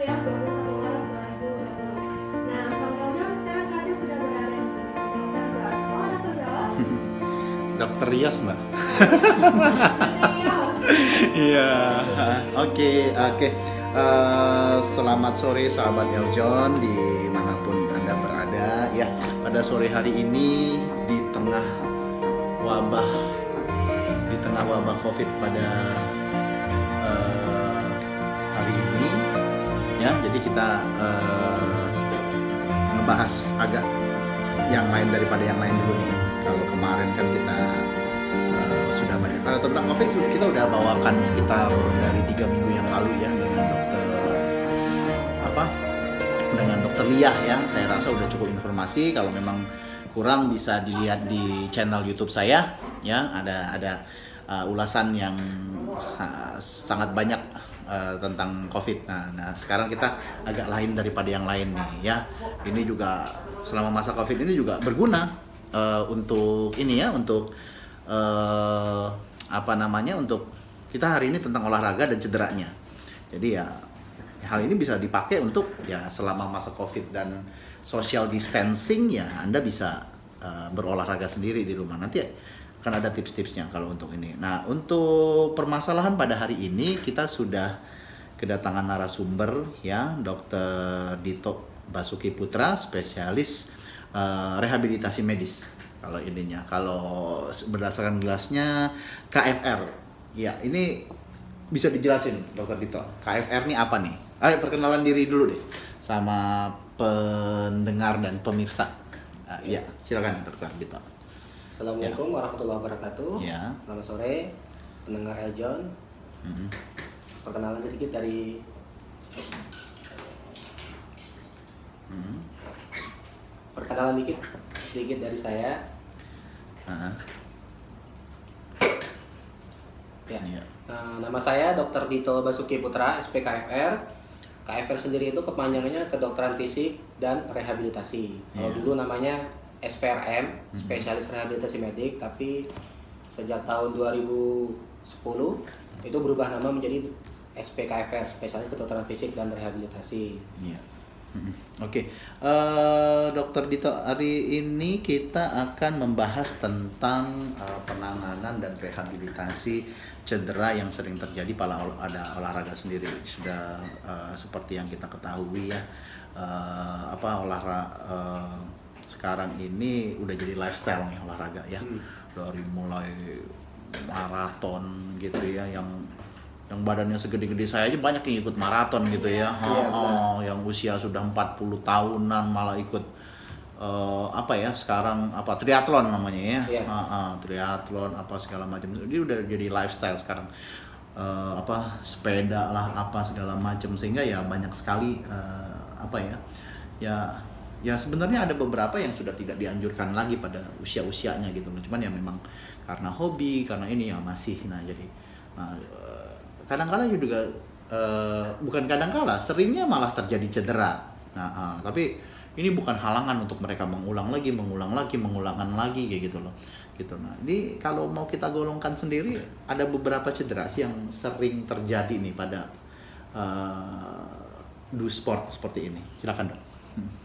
ya, 21 Maret 2020. Nah, Samuel John sekarang kaca sudah berada di Dr. Zos. Oh, Dr. Zos. Dokter Rias, Mbak. Dr. Yos. Iya, oke. Selamat sore sahabat Eljon dimanapun Anda berada. Ya, pada sore hari ini di tengah wabah COVID pada hari ini, ya. Jadi kita ngebahas agak yang lain daripada yang lain dulu nih. Kalau kemarin kan kita sudah banyak tentang COVID kita udah bawakan sekitar dari 3 minggu yang lalu ya dengan dokter Lia ya. Saya rasa udah cukup informasi. Kalau memang kurang bisa dilihat di channel YouTube saya ya. Ada ulasan yang sangat banyak tentang COVID. Nah, sekarang kita agak lain daripada yang lain nih ya. Ini juga selama masa COVID ini juga berguna untuk ini ya, untuk untuk kita hari ini tentang olahraga dan cederanya. Jadi ya hal ini bisa dipakai untuk ya selama masa COVID dan social distancing ya Anda bisa berolahraga sendiri di rumah. Nanti akan ada tips-tipsnya kalau untuk ini. Nah, untuk permasalahan pada hari ini kita sudah kedatangan narasumber ya, Dr. Dito Basuki Putra, spesialis rehabilitasi medis. Kalau ininya, kalau berdasarkan gelasnya KFR. Ya, ini bisa dijelasin Dr. Dito. KFR ini apa nih? Ayo perkenalan diri dulu deh sama pendengar dan pemirsa. Ya, silakan Dr. Dito. Assalamualaikum warahmatullahi wabarakatuh. Ya. Selamat sore pendengar Eljon. Perkenalan sedikit dari perkenalan sedikit dari saya. Iya. Nama saya Dr. Dito Basuki Putra, SPKFR. KFR sendiri itu kepanjangannya Kedokteran Fisik dan Rehabilitasi. Kalau dulu namanya SPRM, Spesialis Rehabilitasi Medik, tapi sejak tahun 2010 itu berubah nama menjadi SPKFR, Spesialis Kedokteran Fisik dan Rehabilitasi. Iya. Oke, Dokter Dito, hari ini kita akan membahas tentang penanganan dan rehabilitasi cedera yang sering terjadi pada olahraga sendiri. Sudah seperti yang kita ketahui ya, sekarang ini udah jadi lifestyle nih olahraga ya. Dari mulai maraton gitu ya, yang badannya segede-gede saya aja banyak yang ikut maraton gitu ya. Yang usia sudah 40 tahunan malah ikut sekarang triathlon namanya ya. Triathlon apa segala macam. Dia udah jadi lifestyle sekarang. Sepeda lah segala macam, sehingga ya banyak sekali ya sebenarnya ada beberapa yang sudah tidak dianjurkan lagi pada usia-usianya gitu loh. Cuman ya memang karena hobi, karena ini ya masih jadi kadang-kala juga bukan kadang-kala, seringnya malah terjadi cedera. Tapi ini bukan halangan untuk mereka mengulang lagi kayak gitu loh. Gitu. Nah, ini kalau mau kita golongkan sendiri, ada beberapa cedera sih yang sering terjadi nih pada sport seperti ini. Silakan, Dok.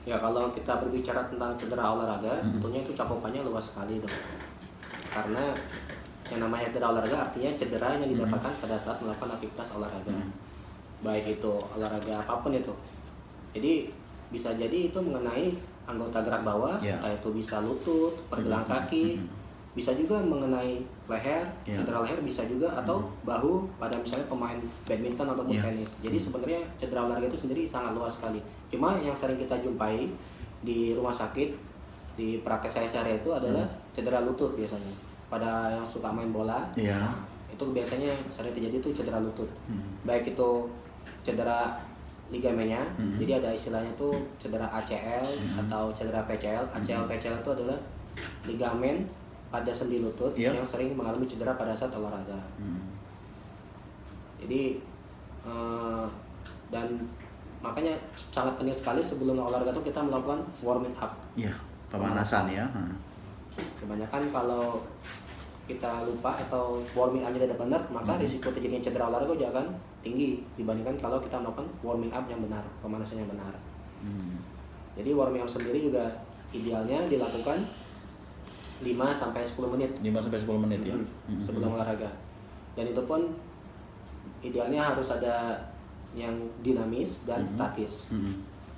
Ya, kalau kita berbicara tentang cedera olahraga, tentunya itu cakupannya luas sekali, Dok. Karena yang namanya cedera olahraga artinya cedera yang didapatkan pada saat melakukan aktivitas olahraga. Baik itu olahraga apapun itu. Jadi bisa jadi itu mengenai anggota gerak bawah, entah itu bisa lutut, pergelangan kaki, bisa juga mengenai leher, cedera leher bisa juga, atau bahu pada misalnya pemain badminton ataupun tenis. Jadi sebenarnya cedera olahraga itu sendiri sangat luas sekali. Cuma yang sering kita jumpai di rumah sakit, di praktek saya sehari itu adalah cedera lutut biasanya. Pada yang suka main bola, itu biasanya sering terjadi tuh cedera lutut. Baik itu cedera ligamennya, jadi ada istilahnya tuh cedera ACL atau cedera PCL. ACL PCL itu adalah ligamen pada sendi lutut yang sering mengalami cedera pada saat olahraga. Jadi dan makanya sangat penting sekali sebelum olahraga itu kita melakukan warming up. Pemanasan ya. Kebanyakan kalau kita lupa atau warming up-nya tidak benar, maka risiko terjadinya cedera olahraga juga akan tinggi dibandingkan kalau kita melakukan warming up yang benar, pemanasan yang benar. Jadi warming up sendiri juga idealnya dilakukan 5 sampai 10 menit 5 sampai 10 menit ya. sebelum olahraga. Dan itu pun idealnya harus ada yang dinamis dan statis.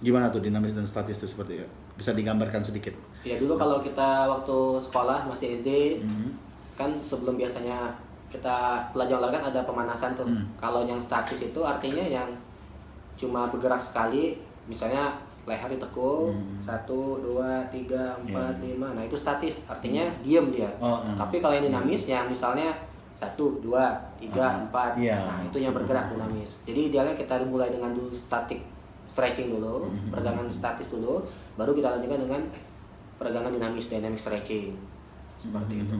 Gimana tuh dinamis dan statis itu seperti ya? Bisa digambarkan sedikit? Ya dulu kalau kita waktu sekolah masih SD, kan sebelum biasanya kita belajar olahraga kan ada pemanasan tuh. Kalau yang statis itu artinya yang cuma bergerak sekali, misalnya leher ditekuk, 1, 2, 3, 4, 5. Nah itu statis, artinya diem dia. Tapi kalau yang dinamis, yang misalnya 1, 2, 3, 4, nah itu yang bergerak dinamis. Jadi idealnya kita mulai dengan dulu static stretching dulu, peregangan statis dulu, baru kita lanjutkan dengan peregangan dinamis, dynamic stretching. Seperti itu.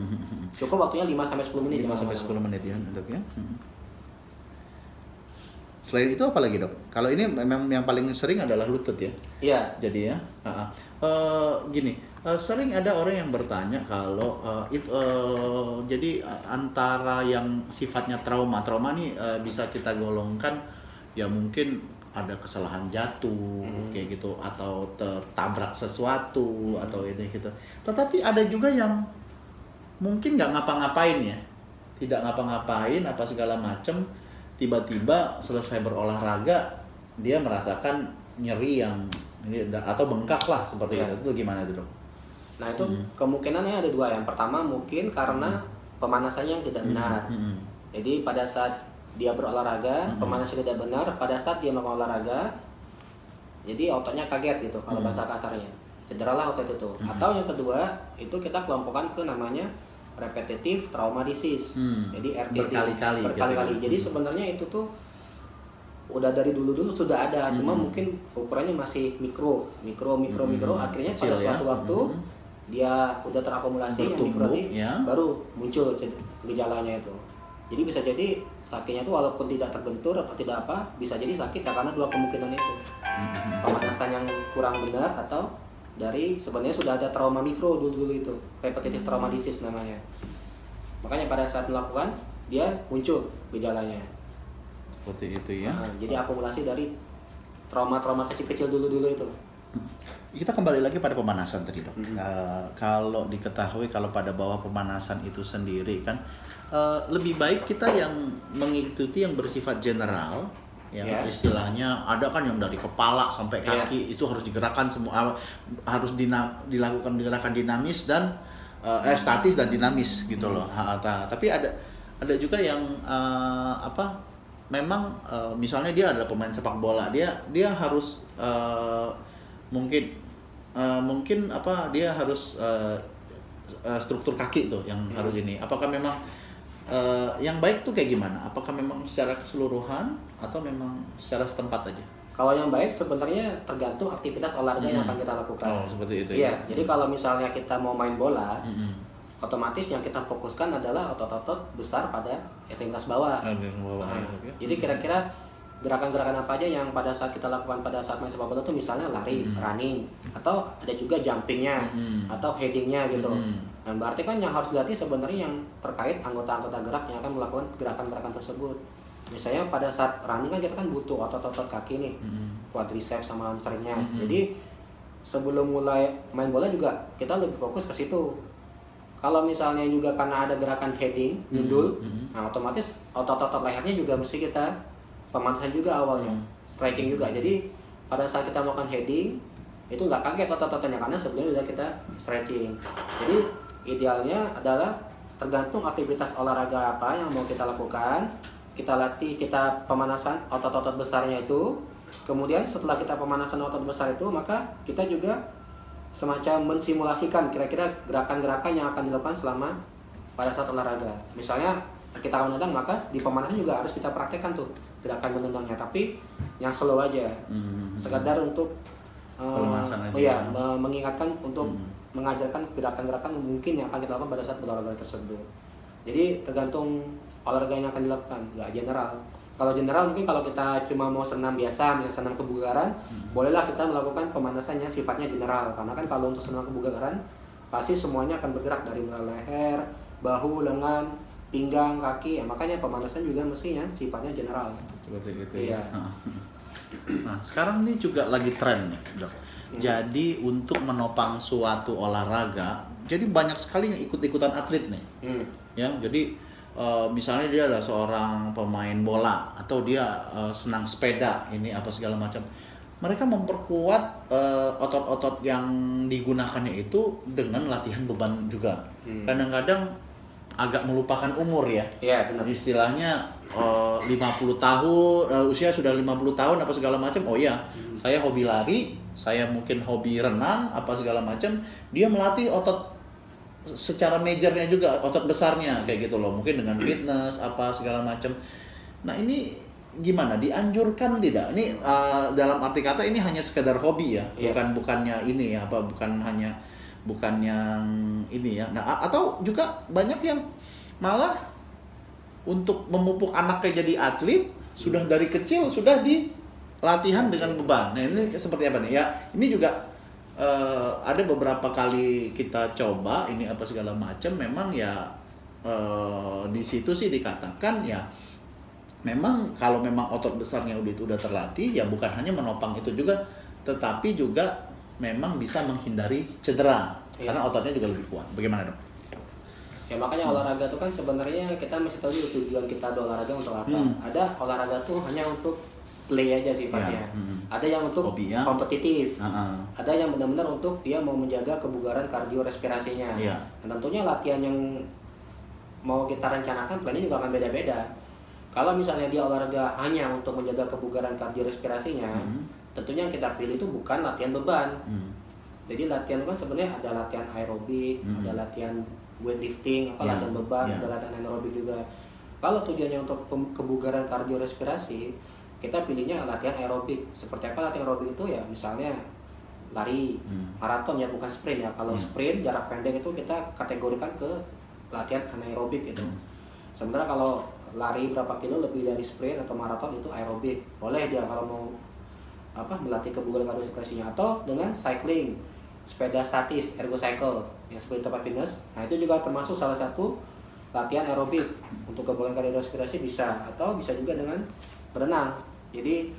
Cukup waktunya 5 sampai 10 menit. 5 sampai 10 menit ya, Dok ya. Selain itu apa lagi, Dok? Kalau ini memang yang paling sering adalah lutut ya. Iya. Jadi ya, gini, sering ada orang yang bertanya kalau jadi antara yang sifatnya trauma nih bisa kita golongkan ya mungkin ada kesalahan jatuh kayak gitu atau tertabrak sesuatu atau ini gitu. Tetapi ada juga yang mungkin nggak ngapa-ngapain ya, tidak ngapa-ngapain apa segala macem, tiba-tiba selesai berolahraga dia merasakan nyeri yang ini atau bengkak lah seperti itu gimana itu, Dok? Nah itu kemungkinannya ada dua. Yang pertama mungkin karena pemanasannya yang tidak benar. Jadi pada saat dia berolahraga, pemanasan tidak benar, pada saat dia melakukan olahraga, jadi ototnya kaget gitu kalau bahasa kasarnya, cederalah otot itu. Atau yang kedua itu kita kelompokkan ke namanya repetitive trauma disease, jadi RTD, berkali-kali. Jadi sebenarnya itu tuh udah dari dulu sudah ada, cuma mungkin ukurannya masih mikro, akhirnya pada suatu waktu dia udah terakumulasi yang mikro tadi, baru muncul gejalanya itu. Jadi bisa jadi sakitnya itu walaupun tidak terbentur atau tidak apa, bisa jadi sakit karena dua kemungkinan itu. Pemanasan yang kurang benar atau dari sebenarnya sudah ada trauma mikro dulu itu, repetitive trauma disease namanya. Makanya pada saat melakukan dia muncul gejalanya. Seperti itu ya. Nah, jadi akumulasi dari trauma-trauma kecil-kecil dulu itu. Kita kembali lagi pada pemanasan tadi, Dok. Kalau diketahui kalau pada bawah pemanasan itu sendiri kan lebih baik kita yang mengikuti yang bersifat general ya, istilahnya ada kan yang dari kepala sampai kaki itu harus digerakkan semua, harus dilakukan gerakan dinamis dan statis dan dinamis gitu loh. Tapi ada juga yang memang misalnya dia adalah pemain sepak bola, dia harus mungkin dia harus struktur kaki tuh yang harus ini. Apakah memang yang baik tuh kayak gimana? Apakah memang secara keseluruhan atau memang secara setempat aja? Kalau yang baik sebenarnya tergantung aktivitas olahraga yang akan kita lakukan. Oh, seperti itu ya. Jadi kalau misalnya kita mau main bola, otomatis yang kita fokuskan adalah otot-otot besar pada ekstremitas bawah. Jadi kira-kira gerakan-gerakan apa aja yang pada saat kita lakukan pada saat main sepak bola itu misalnya lari, running, atau ada juga jumpingnya, atau headingnya gitu. Nah, berarti kan yang harus dilatih sebenarnya yang terkait anggota-anggota gerak yang akan melakukan gerakan-gerakan tersebut. Misalnya pada saat running kan kita kan butuh otot-otot kaki nih, quadriceps sama hamstringnya. Jadi sebelum mulai main bola juga kita lebih fokus ke situ. Kalau misalnya juga karena ada gerakan heading, nyundul, nah otomatis otot-otot lehernya juga mesti kita pemanasan juga awalnya, stretching juga. Jadi pada saat kita melakukan heading itu nggak kaget otot-ototnya karena sebelumnya sudah kita stretching. Jadi idealnya adalah tergantung aktivitas olahraga apa yang mau kita lakukan, kita latih, kita pemanasan otot-otot besarnya itu. Kemudian setelah kita pemanasan otot besar itu, maka kita juga semacam mensimulasikan kira-kira gerakan-gerakan yang akan dilakukan selama pada saat olahraga. Misalnya kita akan menendang, maka di pemanasan juga harus kita praktekkan tuh gerakan menendangnya, tapi yang slow aja, sekedar untuk mengingatkan untuk mengajarkan gerakan-gerakan mungkin yang akan kita lakukan pada saat berolahraga tersebut. Jadi tergantung olahraga yang akan dilakukan, nggak general. Kalau general mungkin kalau kita cuma mau senam biasa, misalnya senam kebugaran, bolehlah kita melakukan pemanasan yang sifatnya general. Karena kan kalau untuk senam kebugaran, pasti semuanya akan bergerak dari mulai leher, bahu, lengan, pinggang, kaki. Ya, makanya pemanasan juga mestinya sifatnya general. Seperti itu Iya. ya. Nah, sekarang ini juga lagi tren nih, Dok. Jadi untuk menopang suatu olahraga, jadi banyak sekali yang ikut-ikutan atlet nih. Ya, jadi misalnya dia adalah seorang pemain bola atau dia senang sepeda, ini apa segala macam. Mereka memperkuat otot-otot yang digunakannya itu dengan latihan beban juga. Kadang-kadang agak melupakan umur ya. Iya, benar. Istilahnya 50 tahun, usia sudah 50 tahun apa segala macam. Oh iya, saya hobi lari, saya mungkin hobi renang apa segala macam. Dia melatih otot secara majornya juga, otot besarnya kayak gitu loh. Mungkin dengan fitness apa segala macam. Nah, ini gimana? Dianjurkan tidak? Ini dalam arti kata ini hanya sekedar hobi ya, Iya. bukannya ini ya, apa bukan yang ini ya. Nah, atau juga banyak yang malah untuk memupuk anaknya jadi atlet sudah dari kecil sudah di latihan dengan beban. Nah, ini seperti apa nih? Ya, ini juga ada beberapa kali kita coba ini apa segala macam. Memang ya di situ sih dikatakan ya memang kalau memang otot besarnya udah terlatih ya bukan hanya menopang itu juga, tetapi juga memang bisa menghindari cedera karena ototnya juga lebih kuat. Bagaimana, Dok? Ya makanya olahraga itu kan sebenarnya kita mesti tahu dulu tujuan kita olahraga untuk apa. Ada olahraga tuh hanya untuk play aja sifatnya. Ada yang untuk hobi ya, kompetitif. Ada yang benar-benar untuk dia mau menjaga kebugaran kardiorespirasinya. Dan tentunya latihan yang mau kita rencanakan plannya juga akan beda-beda. Kalau misalnya dia olahraga hanya untuk menjaga kebugaran kardiorespirasinya, tentunya yang kita pilih itu bukan latihan beban. Jadi latihan kan sebenarnya ada latihan aerobik, ada latihan weightlifting, latihan beban, ada latihan anaerobik juga. Kalau tujuannya untuk kebugaran kardiorespirasi, kita pilihnya latihan aerobik. Seperti apa latihan aerobik itu ya? Misalnya lari, maraton ya, bukan sprint ya. Kalau sprint jarak pendek itu kita kategorikan ke latihan anaerobik gitu. Sementara kalau lari berapa kilo lebih dari sprint atau maraton itu aerobik. Boleh dia kalau mau melatih kebugaran kardiorespirasinya, atau dengan cycling, sepeda statis, ergo cycle yang seperti tempat fitness. Nah, itu juga termasuk salah satu latihan aerobik untuk kebugaran kardiorespirasi bisa, atau bisa juga dengan berenang. Jadi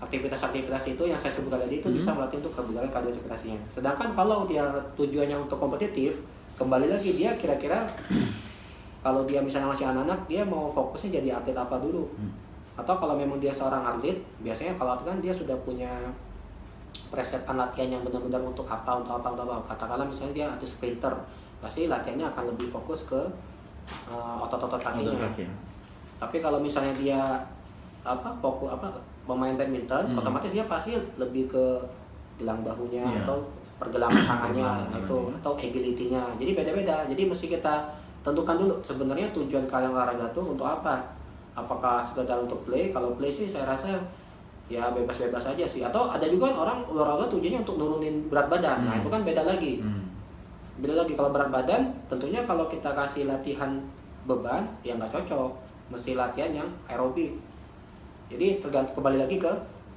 aktivitas-aktivitas itu yang saya sebutkan tadi itu bisa melatih untuk kebugaran kardiorespirasinya. Sedangkan kalau dia tujuannya untuk kompetitif, kembali lagi dia kira-kira kalau dia misalnya masih anak-anak, dia mau fokusnya jadi atlet apa dulu. Atau kalau memang dia seorang atlet, biasanya kalau atlet kan dia sudah punya persiapan latihan yang benar-benar untuk apa. Katakanlah misalnya dia atlet sprinter, pasti latihannya akan lebih fokus ke otot-otot kakinya. Tapi kalau misalnya dia fokus pemain badminton, otomatis dia pasti lebih ke gelang bahunya atau pergelangan tangannya itu, atau agility-nya. Jadi beda-beda. Jadi mesti kita tentukan dulu sebenarnya tujuan kalian olahraga tuh untuk apa. Apakah sekedar untuk play? Kalau play sih saya rasa ya bebas-bebas aja sih. Atau ada juga orang olahraga tujuannya untuk nurunin berat badan. Nah, itu kan beda lagi. Beda lagi kalau berat badan, tentunya kalau kita kasih latihan beban ya nggak cocok. Mesti latihan yang aerobik. Jadi tergantung, kembali lagi ke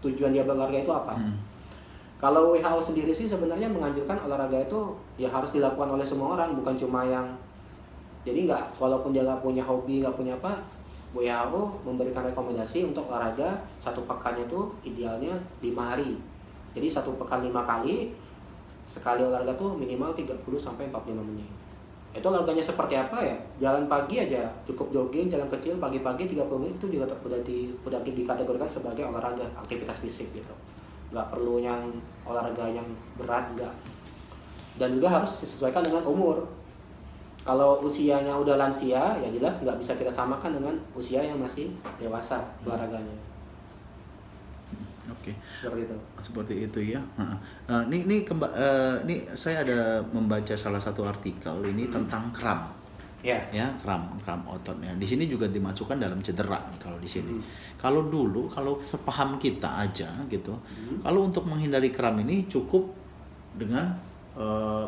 tujuan dia berolahraga itu apa. Kalau WHO sendiri sih sebenarnya menganjurkan olahraga itu ya harus dilakukan oleh semua orang, bukan cuma yang, jadi nggak, walaupun dia nggak punya hobi, nggak punya apa, WHO memberikan rekomendasi untuk olahraga satu pekannya itu idealnya 5 hari. Jadi satu pekan 5 kali, sekali olahraga tuh minimal 30-45 menit. Itu olahraganya seperti apa ya? Jalan pagi aja, cukup jogging, jalan kecil pagi-pagi 30 menit itu juga udah dikategorikan sebagai olahraga, aktivitas fisik gitu. Nggak perlu yang olahraga yang berat, nggak. Dan juga harus disesuaikan dengan umur. Kalau usianya udah lansia, ya jelas nggak bisa kita samakan dengan usia yang masih dewasa olahraganya. Oke. Seperti itu. Seperti itu ya. Ini saya ada membaca salah satu artikel ini tentang kram. Ya. Ya, kram ototnya. Di sini juga dimasukkan dalam cedera nih kalau di sini. Kalau dulu, kalau sepaham kita aja gitu, kalau untuk menghindari kram ini cukup dengan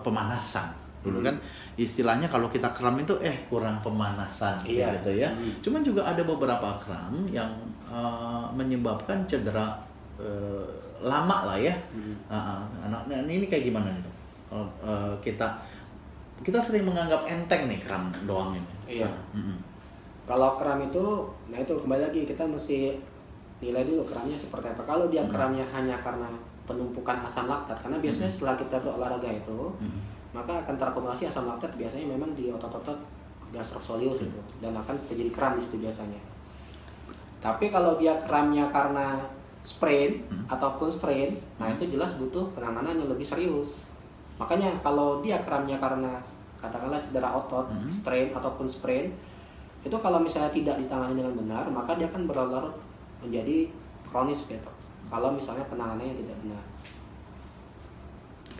pemanasan. Dulu kan istilahnya kalau kita kram itu kurang pemanasan gitu ya. Cuman juga ada beberapa kram yang menyebabkan cedera lama lah ya. Nah, ini kayak gimana nih, Dok? Kita kita sering menganggap enteng nih kram doang ini. Iya. Kalau kram itu, nah itu kembali lagi kita mesti nilai dulu keramnya seperti apa. Kalau dia keramnya hanya karena penumpukan asam laktat, karena biasanya setelah kita berolahraga itu, maka akan terakumulasi asam laktat biasanya memang di otot-otot gastrosoleus itu, dan akan terjadi kram di situ biasanya. Tapi kalau dia kramnya karena sprain ataupun strain, nah itu jelas butuh penanganan yang lebih serius. Makanya kalau dia kramnya karena katakanlah cedera otot, strain ataupun sprain, itu kalau misalnya tidak ditangani dengan benar, maka dia akan berlarut menjadi kronis gitu. Kalau misalnya penanganannya tidak benar.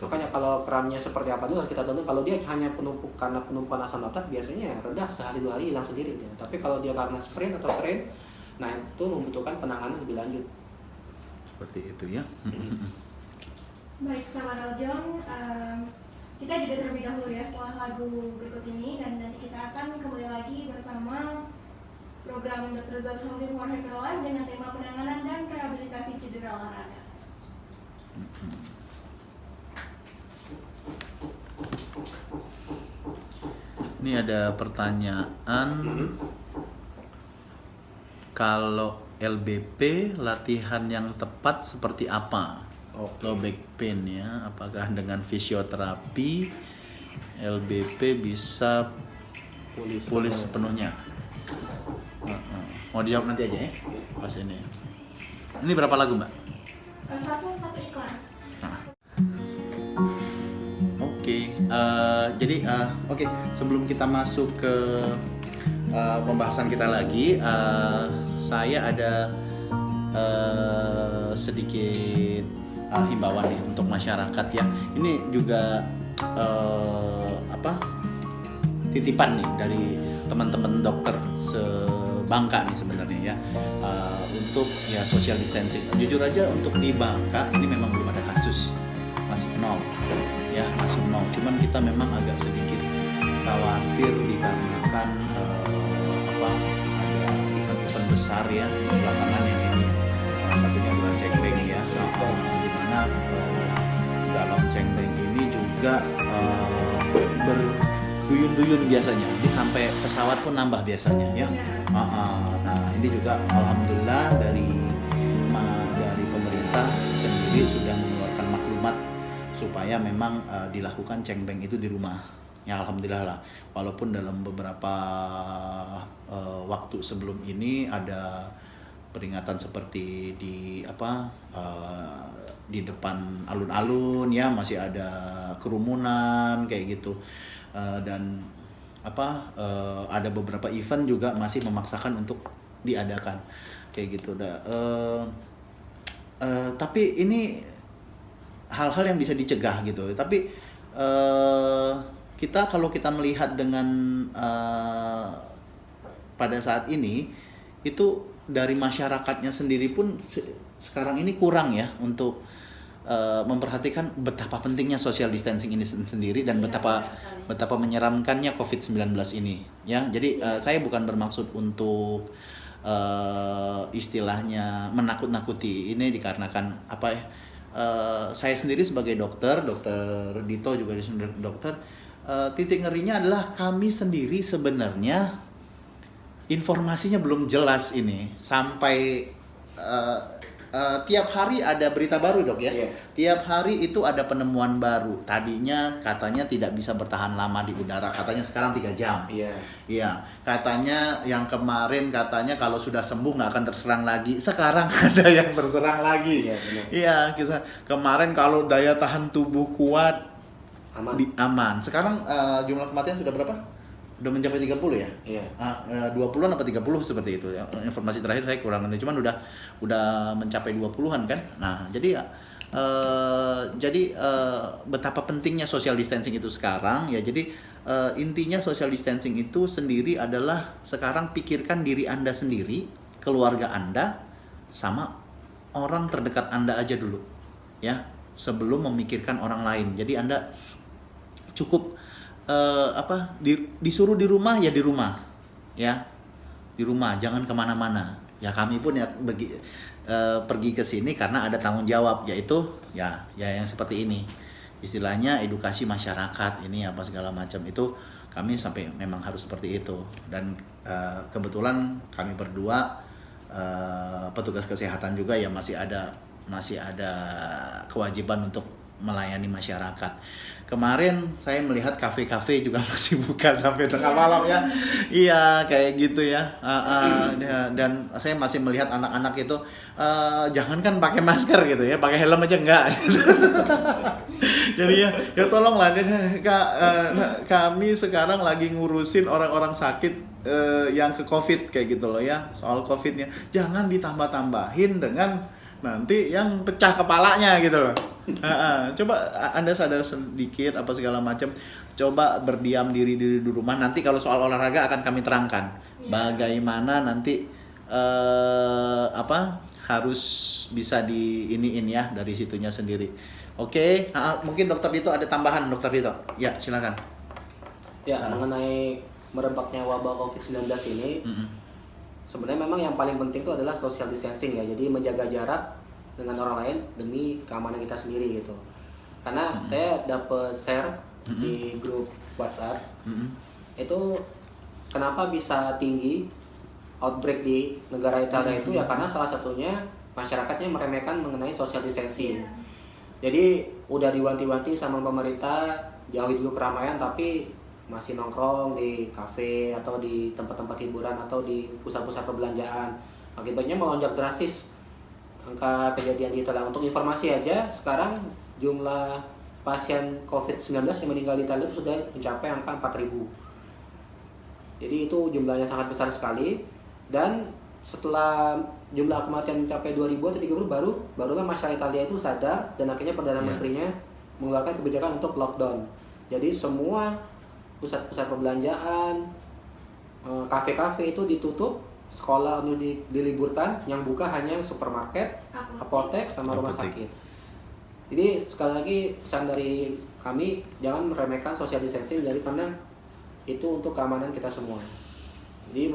Makanya kalau kramnya seperti apa dulu kita tentu, kalau dia hanya karena penumpukan asam laktat biasanya redah sehari 2 hari hilang sendiri dia. Tapi kalau dia karena sprain atau strain, nah itu membutuhkan penanganan lebih lanjut. Seperti itu ya. Baik, sahabat Aljon, kita jeda terlebih dahulu ya setelah lagu berikut ini, dan nanti kita akan kembali lagi bersama program Dr. Zos Healthy for Happy Life dengan tema penanganan dan rehabilitasi cedera olahraga. Ini ada pertanyaan, kalau LBP latihan yang tepat seperti apa? Low back pain ya, apakah dengan fisioterapi LBP bisa pulih sepenuhnya? Mau dijawab nanti aja ya, pas ini. Ini berapa lagu Mbak? Satu iklan. Oke, sebelum kita masuk ke pembahasan kita lagi, saya ada sedikit himbauan nih untuk masyarakat ya. Ini juga titipan nih dari teman-teman dokter sebangka nih sebenarnya ya, untuk ya social distancing. Jujur aja untuk di Bangka ini memang belum ada kasus, masih nol ya, masih nol. Cuman kita memang agak sedikit khawatir dikarenakan ada event-event besar ya belakangan yang ini, salah satunya adalah Cengbeng ya, di mana dalam Cengbeng ini juga berduyun-duyun biasanya, jadi sampai pesawat pun nambah biasanya ya. Nah ini juga alhamdulillah dari pemerintah sendiri sudah mengeluarkan maklumat supaya memang dilakukan Cengbeng itu di rumah. Ya alhamdulillah lah, walaupun dalam beberapa waktu sebelum ini ada peringatan seperti di depan alun-alun ya, masih ada kerumunan kayak gitu, dan ada beberapa event juga masih memaksakan untuk diadakan kayak gitu. Tapi ini hal-hal yang bisa dicegah gitu. Tapi kalau kita melihat dengan pada saat ini itu dari masyarakatnya sendiri pun sekarang ini kurang ya untuk memperhatikan betapa pentingnya social distancing ini sendiri dan betapa menyeramkannya COVID-19 ini ya. Jadi saya bukan bermaksud untuk istilahnya menakut-nakuti ini, dikarenakan saya sendiri sebagai dokter Dito juga di sini dokter, titik ngerinya adalah kami sendiri sebenarnya informasinya belum jelas ini, sampai tiap hari ada berita baru dok ya. Yeah. Tiap hari itu ada penemuan baru. Tadinya katanya tidak bisa bertahan lama di udara, katanya sekarang 3 jam. Iya. Iya, katanya yang kemarin katanya kalau sudah sembuh nggak akan terserang lagi. Sekarang ada yang terserang lagi. Iya, benar. Iya, kemarin kalau daya tahan tubuh kuat aman. Sekarang jumlah kematian sudah berapa? Udah mencapai 30 ya? Iya. 20-an apa 30 seperti itu. Informasi terakhir saya kurang, cuman udah mencapai 20-an kan. Nah, jadi betapa pentingnya social distancing itu sekarang ya. Jadi intinya social distancing itu sendiri adalah sekarang pikirkan diri Anda sendiri, keluarga Anda, sama orang terdekat Anda aja dulu ya, sebelum memikirkan orang lain. Jadi Anda cukup disuruh di rumah ya, di rumah ya, di rumah, jangan kemana-mana ya. Kami pun ya pergi ke sini karena ada tanggung jawab, yaitu ya yang seperti ini istilahnya edukasi masyarakat ini apa segala macam itu kami sampai memang harus seperti itu. Dan kebetulan kami berdua petugas kesehatan juga ya masih ada kewajiban untuk melayani masyarakat. Kemarin saya melihat kafe-kafe juga masih buka sampai tengah malam ya. Iya, kayak gitu ya. Dan saya masih melihat anak-anak itu jangankan pakai masker gitu ya, pakai helm aja enggak. Jadi ya tolonglah kami sekarang lagi ngurusin orang-orang sakit yang ke COVID kayak gitu loh ya. Soal COVID-nya jangan ditambah-tambahin dengan nanti yang pecah kepalanya gitu loh. Coba Anda sadar sedikit apa segala macam. Coba berdiam diri di rumah. Nanti kalau soal olahraga akan kami terangkan bagaimana nanti harus bisa diiniin ya dari situnya sendiri. Oke, mungkin Dokter Dito ada tambahan, Dokter Dito. Ya, silakan. Ya, mengenai merebaknya wabah COVID-19 ini, sebenarnya memang yang paling penting itu adalah social distancing ya. Jadi menjaga jarak dengan orang lain demi keamanan kita sendiri gitu. Karena saya dapat share di grup WhatsApp, itu kenapa bisa tinggi outbreak di negara Italia itu ya karena salah satunya masyarakatnya meremehkan mengenai social distancing. Jadi udah diwanti-wanti sama pemerintah jauhi dulu keramaian, tapi masih nongkrong di kafe atau di tempat-tempat hiburan atau di pusat-pusat perbelanjaan. Akibatnya melonjak drastis angka kejadian di Italia. Untuk informasi aja, sekarang jumlah pasien COVID-19 yang meninggal di Italia itu sudah mencapai angka 4.000. Jadi itu jumlahnya sangat besar sekali. Dan setelah jumlah kematian mencapai 2.000 atau 3.000 barulah masyarakat Italia itu sadar dan akhirnya Perdana Menterinya mengeluarkan kebijakan untuk lockdown. Jadi semua pusat-pusat perbelanjaan, kafe-kafe itu ditutup, sekolah diliburkan, yang buka hanya supermarket, apotek, sama rumah sakit. Jadi sekali lagi pesan dari kami, jangan meremehkan social distancing, jadi karena itu untuk keamanan kita semua. Jadi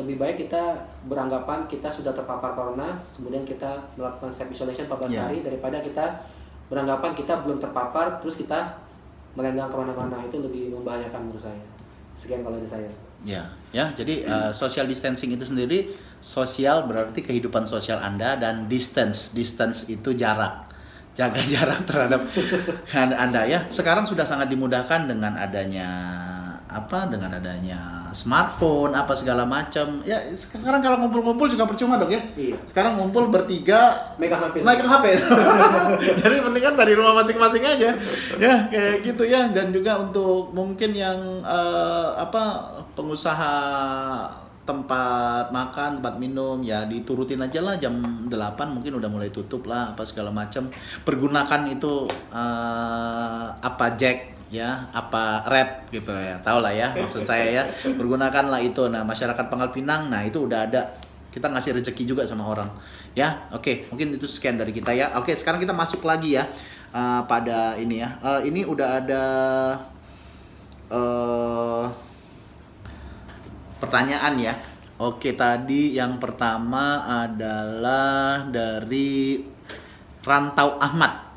lebih baik kita beranggapan kita sudah terpapar corona, kemudian kita melakukan self isolation 14 hari daripada kita beranggapan kita belum terpapar terus kita melenggang kemana-mana. Itu lebih membahayakan menurut saya. Sekian kalau dari saya. Ya, jadi social distancing itu sendiri, sosial berarti kehidupan sosial Anda, dan distance itu jarak. Jaga jarak terhadap Anda ya. Sekarang sudah sangat dimudahkan dengan adanya smartphone apa segala macam. Ya, sekarang kalau ngumpul-ngumpul juga percuma, Dok ya. Iya. Sekarang ngumpul bertiga megang HP. Jadi mendingan dari rumah masing-masing aja. Ya, kayak gitu ya. Dan juga untuk mungkin yang pengusaha tempat makan, tempat minum ya diturutin aja lah, jam 8 mungkin udah mulai tutup lah apa segala macam. Pergunakan itu jack ya, rap gitu ya, tau lah ya maksud saya ya. Pergunakanlah itu. Nah, masyarakat Pangkal Pinang, nah itu udah ada, kita ngasih rezeki juga sama orang ya. Oke, mungkin itu sekian dari kita ya. Oke, sekarang kita masuk lagi ya pada ini ya. Ini udah ada pertanyaan ya. Oke, tadi yang pertama adalah dari Rantau Ahmad.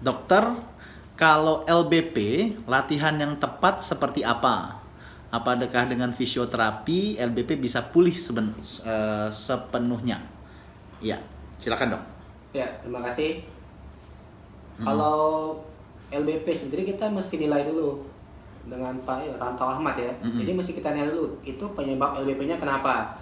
Dokter, kalau LBP, latihan yang tepat seperti apa? Apakah dengan fisioterapi LBP bisa pulih sepenuhnya? Ya, silakan Dok. Ya, terima kasih. Kalau LBP sendiri kita mesti nilai dulu dengan Pak Rantau Ahmad ya. Jadi mesti kita nilai dulu itu penyebab LBP-nya kenapa.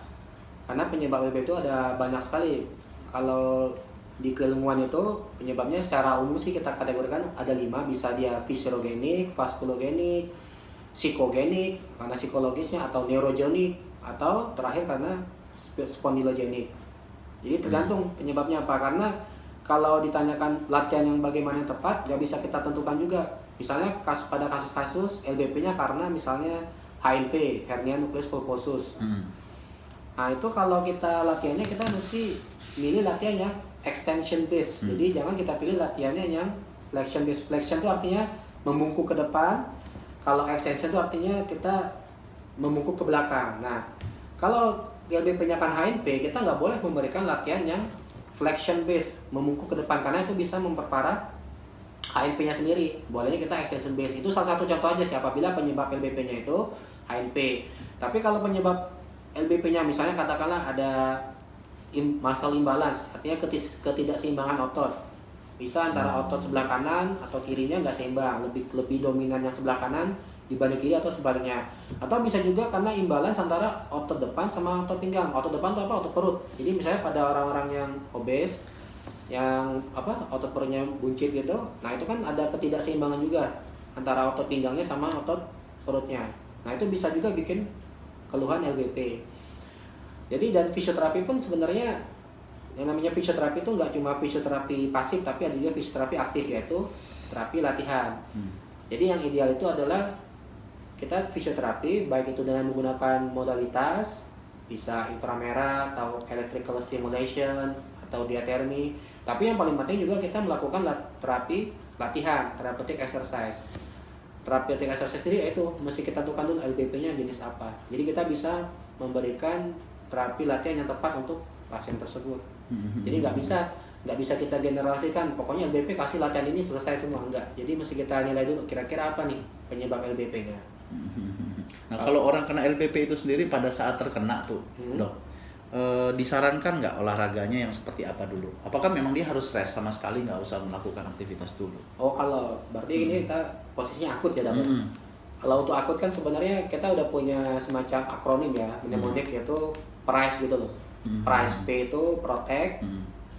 Karena penyebab LBP itu ada banyak sekali. Kalau di keilmuan itu penyebabnya secara umum sih kita kategorikan ada 5. Bisa dia fisiologenik, vaskulogenik, psikogenik karena psikologisnya, atau neurogenik, atau terakhir karena spondylogenik. Jadi tergantung penyebabnya apa. Karena kalau ditanyakan latihan yang bagaimana yang tepat, nggak bisa kita tentukan juga. Misalnya pada kasus-kasus LBP-nya karena misalnya HNP, hernia nukleus pulposus. Nah itu kalau kita latihannya kita mesti milih latihannya extension base. Jadi jangan kita pilih latihannya yang flexion base. Flexion itu artinya membungkuk ke depan. Kalau extension itu artinya kita membungkuk ke belakang. Nah, kalau LBP-nya kan HNP, kita nggak boleh memberikan latihan yang flexion base, membungkuk ke depan, karena itu bisa memperparah HNP-nya sendiri. Bolehnya kita extension base. Itu salah satu contoh aja sih apabila penyebab LBP-nya itu HNP. Tapi kalau penyebab LBP-nya misalnya katakanlah ada muscle imbalance, artinya ketidakseimbangan otot. Bisa antara otot sebelah kanan atau kirinya nggak seimbang, lebih dominan yang sebelah kanan dibanding kiri atau sebaliknya. Atau bisa juga karena imbalance antara otot depan sama otot pinggang. Otot depan itu apa? Otot perut. Jadi misalnya pada orang-orang yang obes, yang otot perutnya buncit gitu, nah itu kan ada ketidakseimbangan juga antara otot pinggangnya sama otot perutnya. Nah itu bisa juga bikin keluhan LBP. Jadi dan fisioterapi pun sebenarnya yang namanya fisioterapi itu nggak cuma fisioterapi pasif, tapi ada juga fisioterapi aktif, yaitu terapi latihan. Jadi yang ideal itu adalah kita fisioterapi baik itu dengan menggunakan modalitas bisa inframerah atau electrical stimulation atau diatermi. Tapi yang paling penting juga kita melakukan terapi latihan, therapeutic exercise. Therapeutic exercise sendiri itu mesti kita tentukan dulu LBP-nya jenis apa. Jadi kita bisa memberikan terapi latihan yang tepat untuk pasien tersebut. Jadi nggak bisa kita generalisasikan. Pokoknya LBP kasih latihan ini selesai semua, enggak. Jadi mesti kita nilai dulu kira-kira apa nih penyebab LBP-nya. Nah kalau orang kena LBP itu sendiri pada saat terkena tuh, dok, disarankan nggak olahraganya yang seperti apa dulu? Apakah memang dia harus rest sama sekali, nggak usah melakukan aktivitas dulu? Oh kalau berarti ini kita posisinya akut ya, dok. Kalau untuk akut kan sebenarnya kita udah punya semacam akronim ya, mnemonik yaitu PRICE gitu loh. PRICE, P itu protect,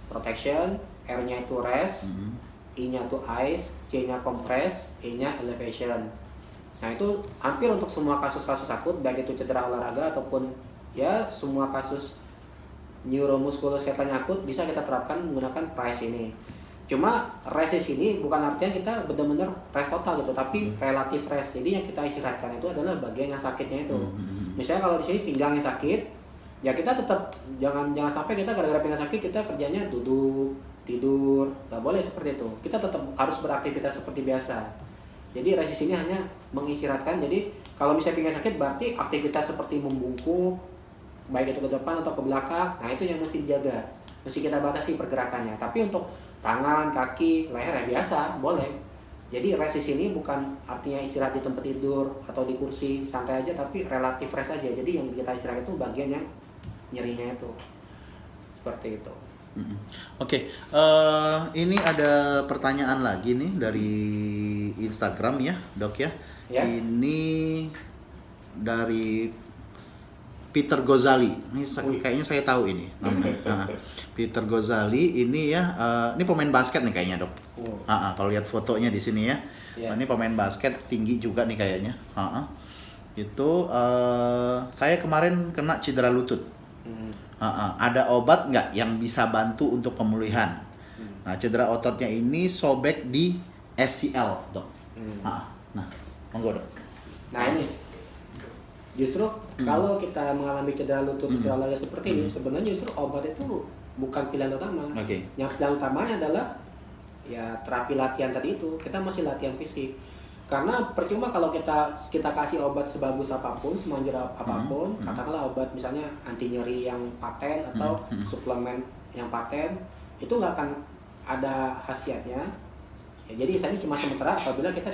protection, R-nya itu rest, I-nya itu ice, C-nya compress, E-nya elevation. Nah itu hampir untuk semua kasus-kasus akut, baik itu cedera olahraga ataupun ya semua kasus neuromuskuloskeletal akut bisa kita terapkan menggunakan PRICE ini. Cuma rest di sini bukan artinya kita benar-benar rest total gitu, tapi relatif rest. Jadi yang kita istirahatkan itu adalah bagian yang sakitnya itu. Misalnya kalau di sini pinggang yang sakit, ya kita tetap jangan sampai kita gara-gara pinggang sakit kita kerjanya duduk, tidur, nggak boleh seperti itu. Kita tetap harus beraktivitas seperti biasa. Jadi rest di sini hanya mengistirahatkan. Jadi kalau misalnya pinggang sakit berarti aktivitas seperti membungkuk, baik itu ke depan atau ke belakang, nah itu yang mesti dijaga. Mesti kita batasi pergerakannya. Tapi untuk tangan, kaki, leher ya biasa, boleh. Jadi rest di sini bukan artinya istirahat di tempat tidur atau di kursi, santai aja, tapi relatif rest aja. Jadi yang kita istirahat itu bagian yang nyerinya itu. Seperti itu. Oke, ini ada pertanyaan lagi nih dari Instagram ya, dok ya. Ya. Ini dari Peter Gozali. Ini kayaknya saya tahu ini namanya. Peter Gozali ini ya, ini pemain basket nih kayaknya, dok. Kalau lihat fotonya di sini ya, ini pemain basket tinggi juga nih kayaknya. Itu saya kemarin kena cedera lutut. Ada obat nggak yang bisa bantu untuk pemulihan? Nah, cedera ototnya ini sobek di SCL, dok. Nah, monggo dok. Nah ini, justru kalau kita mengalami cedera lutut, cedera olahraga seperti ini, sebenarnya justru obat itu bukan pilihan utama. Yang pilihan utamanya adalah ya terapi latihan tadi itu. Kita masih latihan fisik. Karena percuma kalau kita kasih obat sebagus apapun, semanjur apapun, katakanlah obat misalnya anti nyeri yang paten atau suplemen yang paten, itu nggak akan ada khasiatnya. Ya, jadi ini cuma sementara apabila kita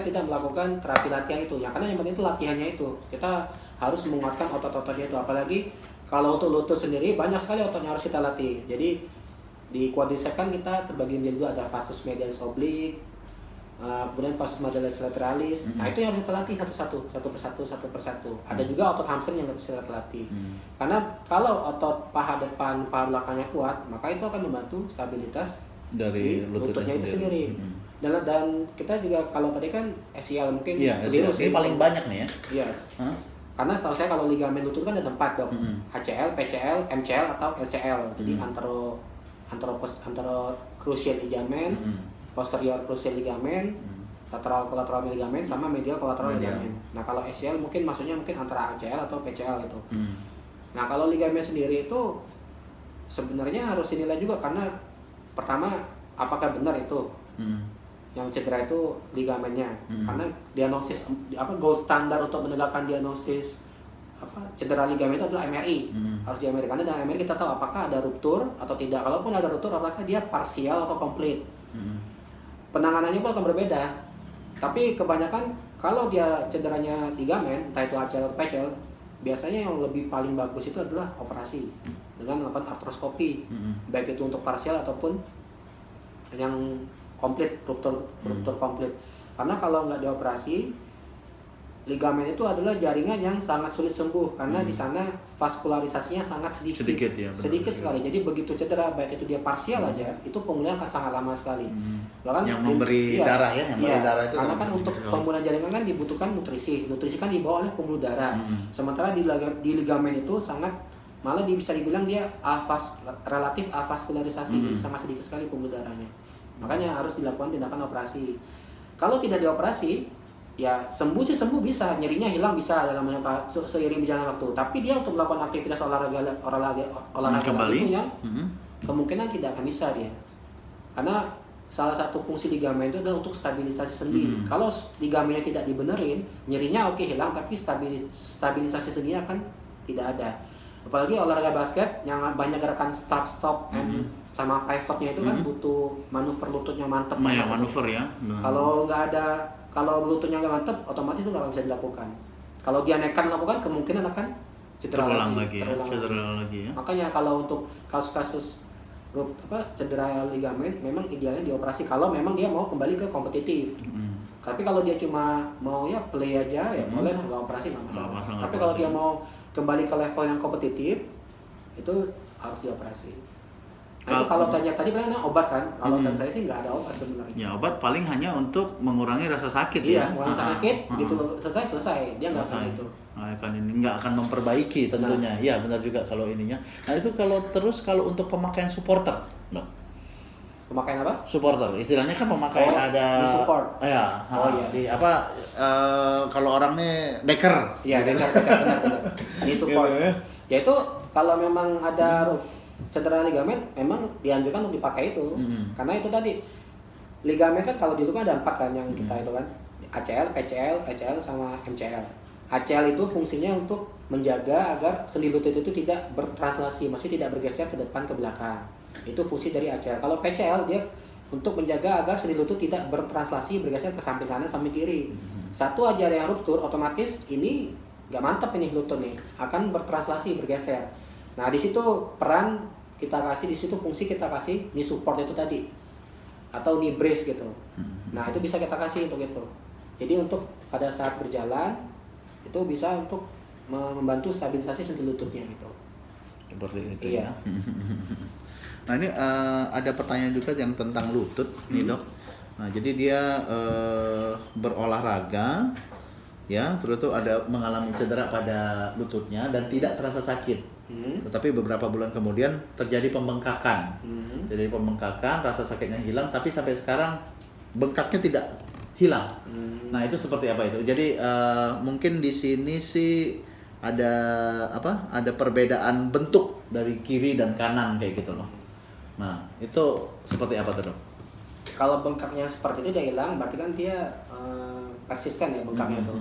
tidak melakukan terapi latihan itu. Ya, karena yang penting itu latihannya itu. Kita harus menguatkan otot-ototnya itu. Apalagi kalau untuk lutut sendiri banyak sekali ototnya harus kita latih. Jadi di quadriceps kan kita terbagi menjadi dua, ada vastus medialis oblique, kemudian vastus medialis lateralis. Nah itu yang harus kita latih satu persatu. Ada juga otot hamstring yang harus kita latih. Karena kalau otot paha depan, paha belakangnya kuat, maka itu akan membantu stabilitas dari lututnya itu sendiri. Dan kita juga kalau tadi kan SCL mungkin keliru sih. Ini paling banyak nih ya. Iya. Karena setahu saya kalau ligamen lutut kan ada 4, dok. ACL, PCL, MCL atau LCL. Jadi antero cruciate ligament, posterior cruciate ligament, lateral collateral ligament sama medial collateral ligament. Nah, kalau SCL mungkin maksudnya antara ACL atau PCL gitu. Nah, kalau ligamen sendiri itu sebenarnya harus dinilai juga karena pertama apakah benar itu yang cedera itu ligamennya. Karena diagnosis gold standar untuk menegakkan diagnosis cedera ligamen itu adalah MRI. Harus di MRI, karena dengan MRI kita tahu apakah ada ruptur atau tidak. Kalaupun ada ruptur, apakah dia parsial atau komplit. penanganannya pun akan berbeda. Tapi kebanyakan kalau dia cederanya ligamen, entah itu ACL atau PCL, biasanya yang lebih paling bagus itu adalah operasi dengan melakukan artroskopi, baik itu untuk parsial ataupun yang komplit, ruptur komplit. Karena kalau nggak dioperasi, ligamen itu adalah jaringan yang sangat sulit sembuh karena di sana vaskularisasinya sangat sedikit ya, benar, sedikit sekali. Jadi begitu cedera, baik itu dia parsial aja, itu pemulihan akan sangat lama sekali. Bahkan yang memberi darah ya, yang memberi darah itu karena kan untuk pemulihan jaringan kan dibutuhkan nutrisi kan dibawa oleh pembuluh darah. Sementara di ligamen itu sangat, malah bisa dibilang dia relatif avaskularisasi, jadi sangat sedikit sekali pembuluh darahnya. Makanya harus dilakukan tindakan operasi. Kalau tidak dioperasi, ya sembuh bisa, nyerinya hilang bisa dalam seiring berjalan waktu. Tapi dia untuk melakukan aktivitas olahraga kembali, kemungkinan tidak akan bisa dia. Karena salah satu fungsi ligamen itu adalah untuk stabilisasi sendi. Kalau ligamennya tidak dibenerin, nyerinya oke hilang, tapi stabilisasi sendinya akan tidak ada. Apalagi olahraga basket yang banyak gerakan start, stop, and sama pivotnya itu kan butuh manuver lututnya mantep. Manuver ya. Kalau nggak ada, kalau lututnya nggak mantep, otomatis itu nggak bisa dilakukan. Kalau dia nekat melakukan, kemungkinan akan cedera lagi ya. Makanya kalau untuk kasus-kasus cedera ligamen, memang idealnya dioperasi kalau memang dia mau kembali ke kompetitif. Tapi kalau dia cuma mau ya play aja, ya boleh lah, nggak operasi nggak masalah. Tapi kalau dia mau kembali ke level yang kompetitif, itu harus dioperasi. Nah, itu kalau tanya tadi kan obat kan, kalau dari saya sih nggak ada obat sebenarnya. Ya obat paling hanya untuk mengurangi rasa sakit ya. Iya, mengurangi sakit, gitu selesai. Dia nggak akan itu. Nah, kan ini nggak akan memperbaiki tentunya. Iya benar juga kalau ininya. Nah itu kalau untuk pemakaian supporter, no? Pemakaian apa? Supporter, istilahnya kan pemakaian ada. Di support. Ya. Di apa? Kalau orang nih deker. Iya, deker benar. Di support. Ya itu kalau memang ada cedera ligamen, memang dianjurkan untuk dipakai itu. Karena itu tadi ligamen kan kalau di lutut ada 4 kan yang kita itu kan, ACL, PCL, ECL sama MCL. ACL itu fungsinya untuk menjaga agar sendi lutut itu tidak bertranslasi, maksudnya tidak bergeser ke depan ke belakang. Itu fungsi dari ACL. Kalau PCL dia untuk menjaga agar sendi lutut tidak bertranslasi, bergeser ke samping kanan, samping kiri. Satu aja yang ruptur, otomatis ini nggak mantep ini lutut nih, akan bertranslasi, bergeser. Nah di situ peran kita kasih, di situ fungsi kita kasih knee support itu tadi, atau knee brace gitu. Nah itu bisa kita kasih untuk itu. Jadi untuk pada saat berjalan itu bisa untuk membantu stabilisasi sendi lututnya gitu. Seperti itu ya. Nah ini ada pertanyaan juga yang tentang lutut nih dok. Nah jadi dia berolahraga ya, terus tuh ada mengalami cedera pada lututnya dan tidak terasa sakit. Tetapi beberapa bulan kemudian terjadi pembengkakan. Jadi pembengkakan, rasa sakitnya hilang, tapi sampai sekarang bengkaknya tidak hilang. Nah itu seperti apa itu? Jadi mungkin di sini sih ada apa? Ada perbedaan bentuk dari kiri dan kanan kayak gitu loh. Nah itu seperti apa tuh dok? Kalau bengkaknya seperti itu udah hilang, berarti kan dia persisten ya bengkaknya itu.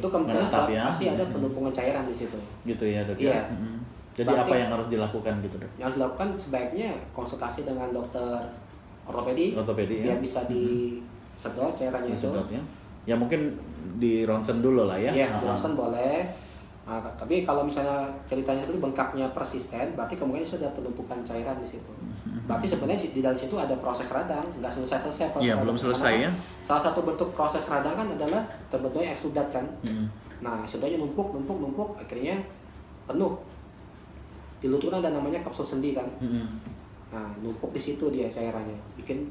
Itu kemungkinan pasti ada penumpukan cairan di situ. Gitu ya dok. Iya. Jadi berarti, apa yang harus dilakukan gitu dok? Yang harus dilakukan sebaiknya konsultasi dengan dokter ortopedi. Ya. Biar bisa disedot cairannya itu. Ya mungkin di ronsen dulu lah ya. Iya, di ronsen boleh. Nah, tapi kalau misalnya ceritanya seperti bengkaknya persisten, berarti kemungkinan sudah penumpukan cairan di situ. Berarti sebenarnya di dalam situ ada proses radang, nggak selesai proses. Iya, belum selesai ya. Salah satu bentuk proses radang kan adalah terbentuknya eksudat kan. Nah, eksudatnya numpuk, akhirnya penuh. Di lutut ada namanya kapsul sendi kan. Nah, numpuk di situ dia cairannya, bikin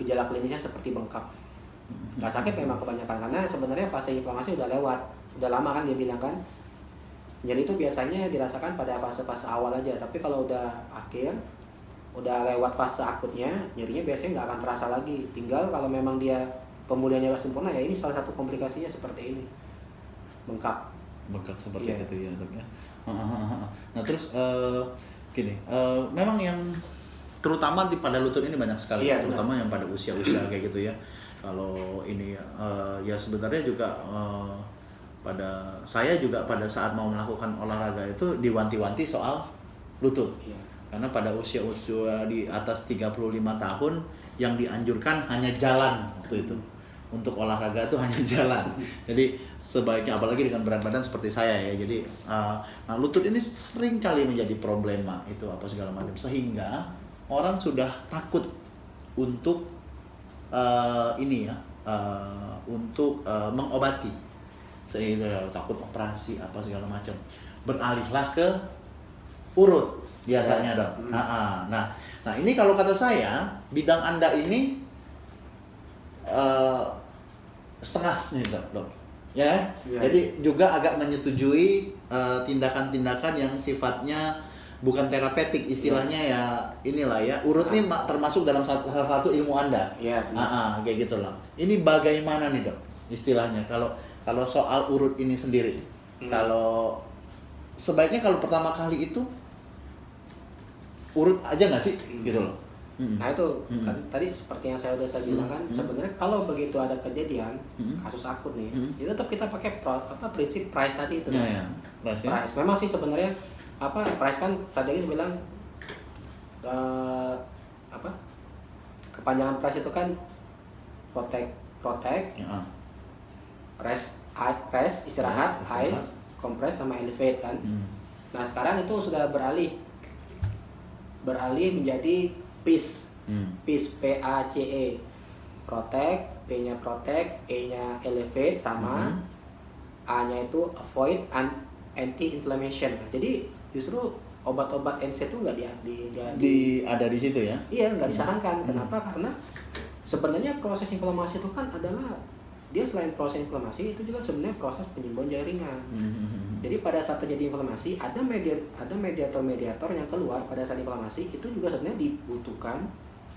gejala klinisnya seperti bengkak. Nggak sakit memang kebanyakan karena sebenarnya fase inflamasi udah lewat, udah lama kan dia bilang kan. Nyeri itu biasanya dirasakan pada fase-fase awal aja, tapi kalau udah akhir, udah lewat fase akutnya, nyerinya biasanya nggak akan terasa lagi. Tinggal kalau memang dia pemulihannya nggak sempurna, ya ini salah satu komplikasinya seperti ini, bengkak seperti itu ya dok ya. Nah terus gini, memang yang terutama pada lutut ini banyak sekali, terutama yang pada usia-usia kayak gitu ya. Kalau ini ya sebenarnya juga pada saya juga pada saat mau melakukan olahraga itu diwanti-wanti soal lutut. Karena pada usia di atas 35 tahun yang dianjurkan hanya jalan waktu itu. Untuk olahraga itu hanya jalan. Jadi sebaiknya, apalagi dengan berat badan seperti saya ya. Jadi nah, lutut ini sering kali menjadi problema itu apa segala macam, sehingga orang sudah takut untuk ini ya, untuk mengobati, sehingga takut operasi apa segala macam. Beralihlah ke urut biasanya dong. Nah ini kalau kata saya bidang Anda ini setengah nih dok. Ya. Jadi juga agak menyetujui tindakan-tindakan yang sifatnya bukan terapeutik, istilahnya ya inilah ya, urut nih termasuk dalam salah satu ilmu Anda. Iya. Kayak gitulah. Ini bagaimana nih dok istilahnya kalau soal urut ini sendiri? Kalau sebaiknya kalau pertama kali itu urut aja nggak sih gitu loh. Nah itu kan tadi seperti yang saya bilang kan, sebenarnya kalau begitu ada kejadian kasus akut nih, itu tetap kita pakai prinsip price tadi itu. Price. Memang sih sebenarnya price kan tadi saya bilang kepanjangan price itu kan protect, rest istirahat, ice, compress sama elevate kan. Nah sekarang itu sudah beralih menjadi peace, PACE, protect, P-nya protect, E-nya elevate, sama A-nya itu avoid and anti-inflammation. Jadi justru obat-obat NSAID itu nggak ada di situ ya? Iya, nggak disarankan. Kenapa? Karena sebenarnya proses inflamasi itu kan adalah dia selain proses inflamasi itu juga sebenarnya proses penyembuhan jaringan. Jadi pada saat terjadi inflamasi ada mediator yang keluar pada saat inflamasi, itu juga sebenarnya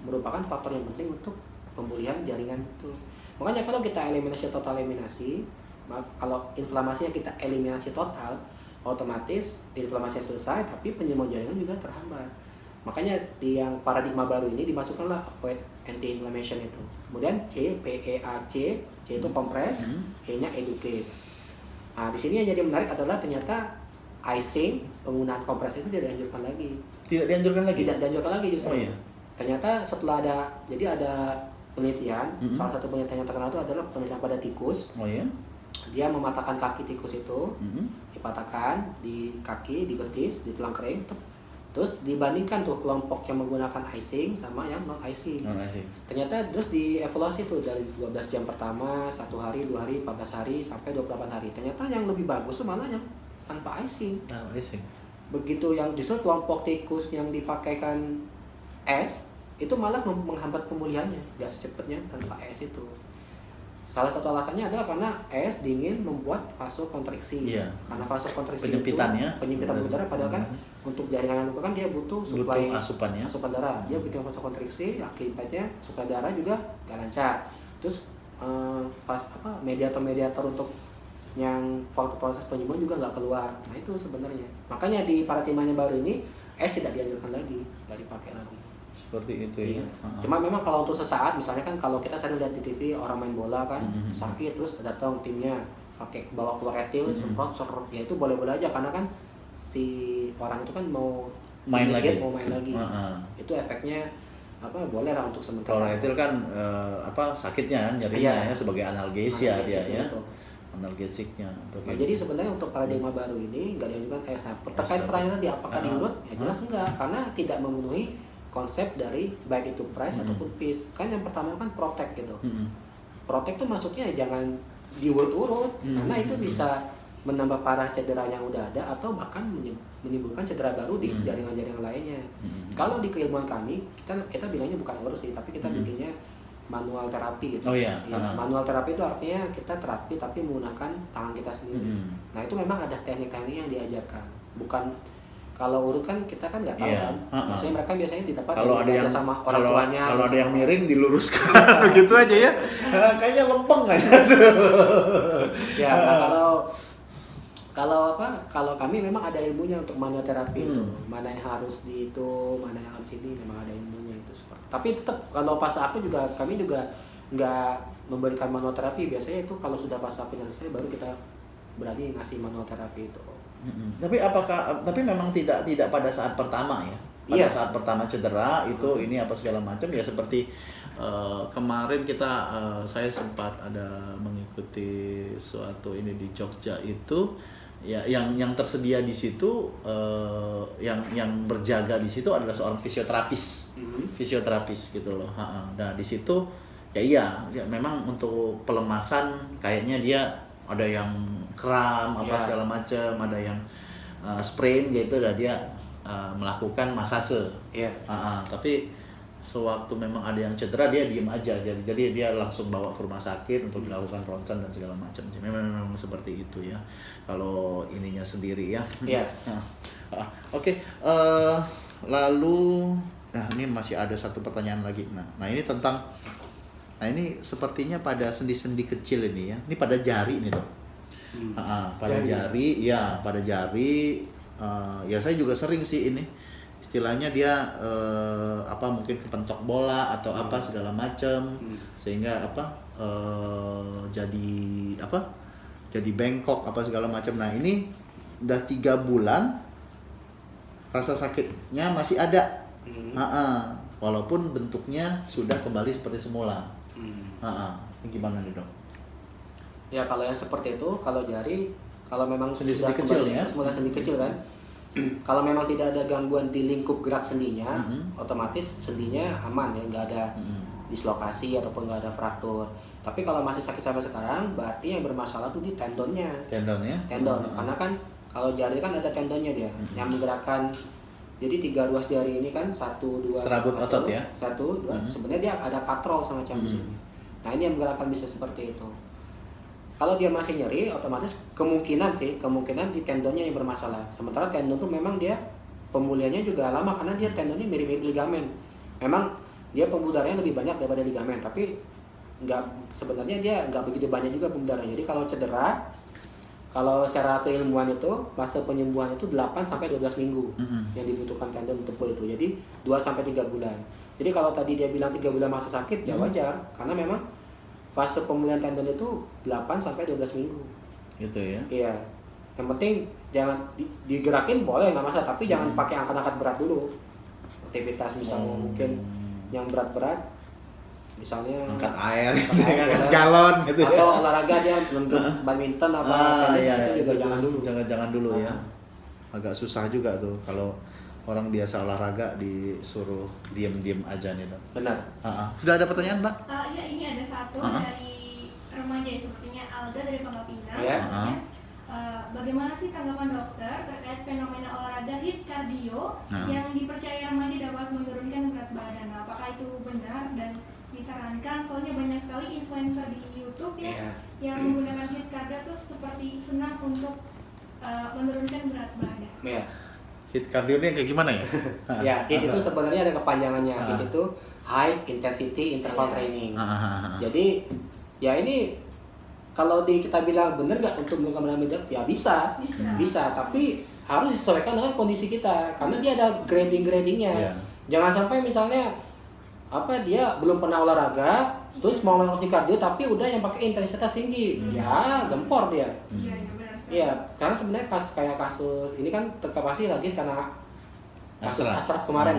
merupakan faktor yang penting untuk pemulihan jaringan itu. Makanya kalau kita total eliminasi, kalau inflamasinya kita eliminasi total, otomatis inflamasinya selesai tapi penyembuhan jaringan juga terhambat. Makanya di yang paradigma baru ini dimasukkanlah avoid anti-inflammation itu. Kemudian C, PEAC, C itu compress, E-nya educate. Nah, di sini yang jadi menarik adalah ternyata icing, penggunaan kompres itu tidak dianjurkan lagi. Tidak dianjurkan lagi? Tidak dianjurkan lagi justru. Oh, iya. Ternyata setelah ada penelitian, salah satu penelitian yang terkenal itu adalah penelitian pada tikus. Oh iya. Dia mematahkan kaki tikus itu, dipatahkan di kaki, di betis, di tulang kering. Terus dibandingkan tuh kelompok yang menggunakan icing sama yang non icing. Ternyata terus dievaluasi tuh dari 12 jam pertama, 1 hari, 2 hari, 14 hari, sampai 28 hari. Ternyata yang lebih bagus tuh malah yang tanpa icing. Begitu yang justru kelompok tikus yang dipakaikan es, itu malah menghambat pemulihannya, gak secepatnya tanpa es itu. Salah satu alasannya adalah karena es dingin membuat vasokonstriksi. Karena vasokonstriksi penyempitan darah, padahal kan untuk jaringan yang luka kan dia butuh suplai asupan darah. Dia bikin vasokonstriksi, akibatnya suplai darah juga gak lancar. Terus mediator untuk yang waktu proses penyembuhan juga nggak keluar. Nah itu sebenarnya. Makanya di paradigmanya baru ini es tidak dianjurkan lagi, nggak dipakai lagi. Seperti itu ya. Cuma memang kalau untuk sesaat, misalnya kan kalau kita sering lihat di TV orang main bola kan sakit terus datang timnya pakai bawa kloretil semprot ya itu boleh-boleh aja karena kan si orang itu kan mau main lagi. Itu efeknya boleh lah untuk sementara. Kloretil kan sakitnya jadinya ya sebagai analgesia dia ya. Itu. Analgesiknya. Nah, jadi sebenarnya untuk paradigma baru ini nggak dianjurkan es. Terkait pertanyaan tadi apakah diurut? Ya jelas enggak, karena tidak memenuhi konsep dari baik itu price ataupun peace. Kan yang pertama kan protect gitu. Protect tuh maksudnya jangan diurut-urut, karena itu bisa menambah parah cedera yang udah ada atau bahkan menimbulkan cedera baru di jaringan-jaringan lainnya. Kalau di keilmuan kami, kita bilangnya bukan urus sih, tapi kita bikinnya manual terapi gitu. Manual terapi itu artinya kita terapi tapi menggunakan tangan kita sendiri. Nah itu memang ada teknik-teknik yang diajarkan. Bukan kalau urut kan kita kan nggak tahu kan. Maksudnya mereka biasanya didapat sama orang tuanya. Kalau ada yang miring diluruskan begitu aja ya. Kayaknya lempeng aja. Ya kalau kami memang ada ilmunya untuk manual terapi itu. Mana yang harus di itu, mana yang harus ini, memang ada ilmunya itu seperti. Tapi tetap kalau pas kami juga nggak memberikan manual terapi. Biasanya itu kalau sudah pas aku selesai baru kita berani ngasih manual terapi itu. Tapi memang tidak pada saat pertama ya. Pada saat pertama cedera itu ini apa segala macam ya seperti Kemarin saya sempat ada mengikuti suatu ini di Jogja itu, ya yang tersedia di situ, yang berjaga di situ adalah seorang fisioterapis gitu loh. Nah di situ ya memang untuk pelemasan kayaknya dia ada yang kram segala macam, ada yang sprain gitu, dan dia melakukan masase. Tapi sewaktu memang ada yang cedera dia diem aja, jadi dia langsung bawa ke rumah sakit untuk dilakukan ronsen dan segala macam. Memang seperti itu ya kalau ininya sendiri ya. Oke. Lalu ini masih ada satu pertanyaan lagi. Nah ini sepertinya pada sendi-sendi kecil ini ya, ini pada jari nih dok. Pada jari ya, ya saya juga sering sih ini istilahnya dia mungkin kepentok bola atau segala macam, sehingga jadi bengkok segala macam. Nah ini udah 3 bulan rasa sakitnya masih ada, walaupun bentuknya sudah kembali seperti semula. Ini gimana nih dok? Ya kalau yang seperti itu, kalau jari, kalau memang sendi-sendi kecil ya, semula sendi kecil kan, kalau memang tidak ada gangguan di lingkup gerak sendinya, otomatis sendinya aman ya, nggak ada dislokasi ataupun nggak ada fraktur. Tapi kalau masih sakit sampai sekarang, berarti yang bermasalah tuh di tendonnya. Tendon, karena kan kalau jari kan ada tendonnya dia, yang menggerakkan. Jadi 3 ruas jari ini kan 1, 2, serabut otot ya. 1, 2. Sebenarnya dia ada katrol semacam di sini. Nah ini yang menggerakkan bisa seperti itu. Kalau dia masih nyeri, otomatis kemungkinan di tendonnya yang bermasalah. Sementara tendon tuh memang dia pemulihannya juga lama karena dia tendonnya mirip-mirip ligamen. Memang dia pembudarannya lebih banyak daripada ligamen, tapi sebenarnya dia nggak begitu banyak juga pembudarannya. Jadi kalau cedera, kalau secara keilmuan itu fase penyembuhan itu 8 sampai 12 minggu yang dibutuhkan tendon untuk pulih itu. Jadi 2 sampai 3 bulan. Jadi kalau tadi dia bilang 3 bulan masa sakit, ya wajar karena memang fase pemulihan tendon itu 8 sampai 12 minggu. Gitu ya. Iya. Yang penting jangan digerakin boleh nggak masalah, tapi jangan pakai angkat-angkat berat dulu. Aktivitas misalnya mungkin yang berat-berat, misalnya angkat air, angkat galon gitu ya. Atau olahraga dia untuk badminton tenis itu juga jangan dulu. Jangan dulu ya. Agak susah juga tuh kalau orang biasa olahraga disuruh diem aja nih dok. Benar. Sudah ada pertanyaan mbak? Ya ini ada satu dari remaja ya, sepertinya Alda dari Pangkal Pinang. Bagaimana sih tanggapan dokter terkait fenomena olahraga HIIT cardio yang dipercaya remaja dapat menurunkan berat badan? Apakah itu benar dan disarankan? Soalnya banyak sekali influencer di YouTube yang menggunakan HIIT cardio itu seperti senang untuk menurunkan berat badan. HIIT cardio ini kayak gimana ya? Ya, HIIT itu sebenarnya ada kepanjangannya. HIIT itu High Intensity Interval Training. Jadi, ya ini kalau kita bilang benar nggak untuk menurunkan berat badan, ya bisa. Tapi harus disesuaikan dengan kondisi kita, karena dia ada gradingnya. Jangan sampai misalnya dia belum pernah olahraga, terus mau melakukan cardio tapi udah yang pakai intensitas tinggi, ya gempor dia. Iya, karena sebenarnya kasus ini kan terkapasi lagi karena kasus Ashraf kemarin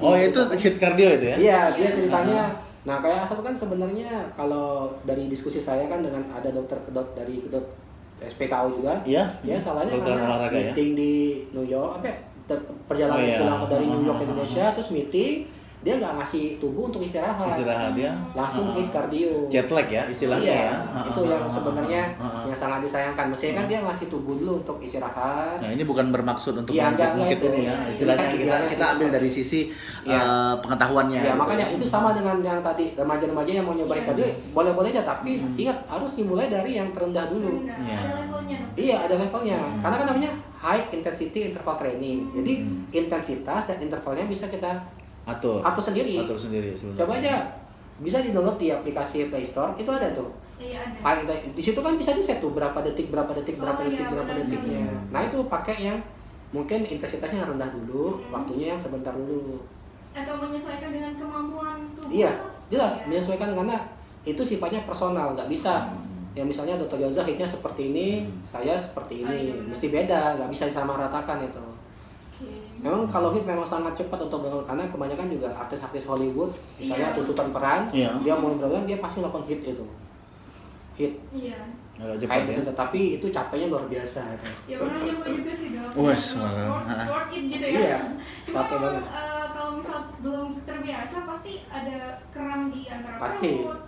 itu HIIT cardio itu ya? Iya, dia ceritanya. Nah, kayak Ashraf kan sebenarnya kalau dari diskusi saya kan dengan ada dokter dari SPKU juga. Iya. Dia salahnya karena meeting di New York, perjalanan pulang dari New York ke Indonesia, terus meeting, dia nggak ngasih tubuh untuk istirahat ya, langsung HIIT cardio, jet lag ya istilahnya. Itu yang sebenarnya yang sangat disayangkan. Mestinya kan dia ngasih tubuh dulu untuk istirahat. Nah ini bukan bermaksud untuk mengungkit ini ya, istilahnya kita ambil dari sisi pengetahuannya. Ya makanya itu sama dengan yang tadi remaja-remaja yang mau nyobain cardio, boleh-boleh aja, tapi ingat harus dimulai dari yang terendah dulu. Ada levelnya. Iya, ada levelnya. Karena kan namanya high intensity interval training. Jadi intensitas dan intervalnya bisa kita atur sendiri sebenarnya. Coba aja, bisa di-download di aplikasi Play Store, itu ada tuh. Iya, ada. Di situ kan bisa di-set tuh berapa detiknya. Nah, itu pakai yang mungkin intensitasnya yang rendah dulu, waktunya yang sebentar dulu. Atau menyesuaikan dengan kemampuan tubuh. Iya, jelas menyesuaikan, karena itu sifatnya personal, nggak bisa. Ya misalnya Dr. Yoza HIIT-nya seperti ini, saya seperti ini, mesti beda, nggak bisa disamaratakan itu. Memang kalau hit memang sangat cepat untuk bergaul karena kebanyakan juga artis-artis Hollywood misalnya Iya. tuntutan peran, Iya. dia mau bergaul dia pasti lakukan hit itu. Hit Iya. Agak cepat kayak ya. gitu, tapi itu capeknya luar biasa gitu. Ya pernah nyoba juga sih dok. Wes, Worth it gitu ya. Iya, Cuma capek banget. kalau misal belum terbiasa pasti ada kram di antara Pasti. perut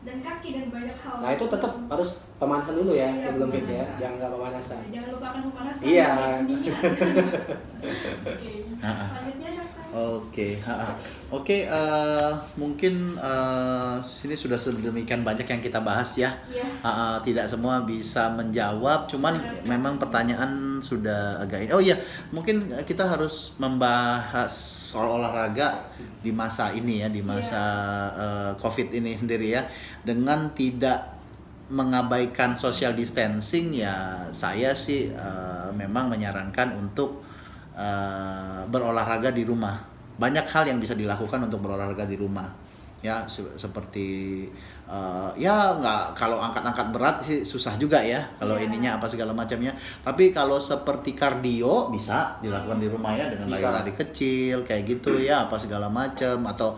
dan kaki dan banyak hal. Nah itu tetap harus pemanasan dulu ya Iya, sebelum hit ya, pemanasan. jangan nggak pemanasan. Jangan lupakan pemanasan. Iya. Pendingin. Oke. Selanjutnya dokter. Oke, Oke, mungkin sini sudah sedemikian banyak yang kita bahas ya. Iya. Tidak semua bisa menjawab, cuman memang pertanyaan sudah agak ini. Oh iya, mungkin kita harus membahas soal olahraga di masa ini ya, di masa COVID ini sendiri ya, dengan tidak mengabaikan social distancing ya. Saya sih memang menyarankan untuk berolahraga di rumah. Banyak hal yang bisa dilakukan untuk berolahraga di rumah ya, seperti ya nggak, kalau angkat-angkat berat sih susah juga ya kalau Iya. ininya apa segala macamnya, tapi kalau seperti kardio bisa dilakukan di rumah ya, dengan Bisa. lari-lari kecil kayak gitu ya, apa segala macam, atau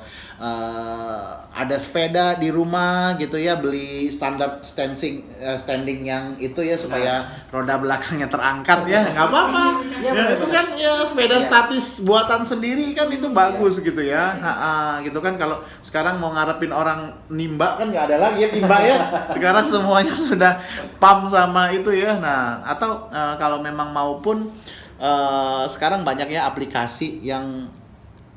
ada sepeda di rumah gitu ya, beli standar standing yang itu ya, supaya roda belakangnya terangkat ya, nggak apa-apa. Iya, Ya, itu kan ya sepeda Iya. statis buatan sendiri kan, itu bagus gitu ya. Gitu kan, kalau sekarang mau ngarepin orang nimba kan nggak ada lagi ya timba ya. Sekarang semuanya sudah pump sama itu ya. Nah, atau kalau memang maupun sekarang banyak ya aplikasi yang